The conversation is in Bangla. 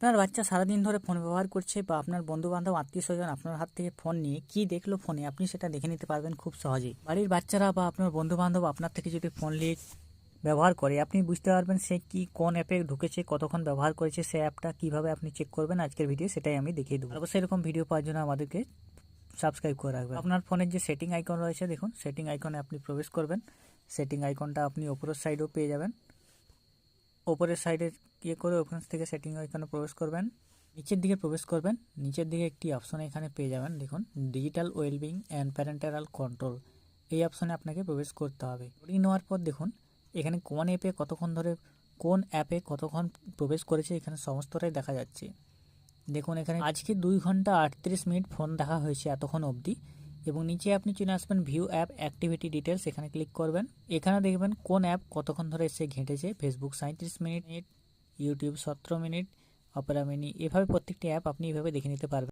আপনার বাচ্চা সারাদিন ধরে ফোন ব্যবহার করছে বা আপনার বন্ধু-বান্ধব, আত্মীয়স্বজন আপনার হাত থেকে ফোন নিয়ে কী দেখলো ফোনে আপনি সেটা দেখে নিতে পারবেন খুব সহজেই। বাড়ির বাচ্চারা বা আপনার বন্ধু-বান্ধব আপনার থেকে যদি ফোন নিয়ে ব্যবহার করে আপনি বুঝতে পারবেন সে কি কোন অ্যাপে ঢুকেছে, কতক্ষণ ব্যবহার করেছে, সে অ্যাপটা কীভাবে আপনি চেক করবেন আজকের ভিডিও সেটাই আমি দেখিয়ে দেবো। অবশ্যই এরকম ভিডিও পাওয়ার জন্য আমাদেরকে সাবস্ক্রাইব করে রাখবেন। আপনার ফোনের যে সেটিং আইকন রয়েছে দেখুন, সেটিং আইকনে আপনি প্রবেশ করবেন। সেটিং আইকনটা আপনি ওপরের সাইডেও পেয়ে যাবেন। ওপরের সাইডে করে ওখান থেকে সেটিং আইকনে প্রবেশ করবেন, নিচের দিকে প্রবেশ করবেন। নিচের দিকে একটি অপশন এখানে পেয়ে যাবেন, দেখুন digital wellbeing and parental control. এই অপশনে আপনাকে প্রবেশ করতে হবে। লোডিং নেওয়ার পর দেখুন এখানে কোন অ্যাপে কতক্ষণ প্রবেশ করেছে এখানে সমস্তটাই দেখা যাচ্ছে। দেখুন এখানে আজকে 2 ঘন্টা 38 মিনিট ফোন দেখা হয়েছে এতক্ষণ অবধি। এবং নিচে আপনি চলে আসবেন ভিউ অ্যাপ অ্যাক্টিভিটি ডিটেলস, এখানে ক্লিক করবেন। এখানে দেখবেন কোন অ্যাপ কতক্ষণ ধরে সে ঘেঁটেছে। Facebook 37 minute, YouTube 17 minute, Opera mini, এভাবে প্রত্যেকটি অ্যাপ আপনি এভাবে দেখে নিতে পারবেন।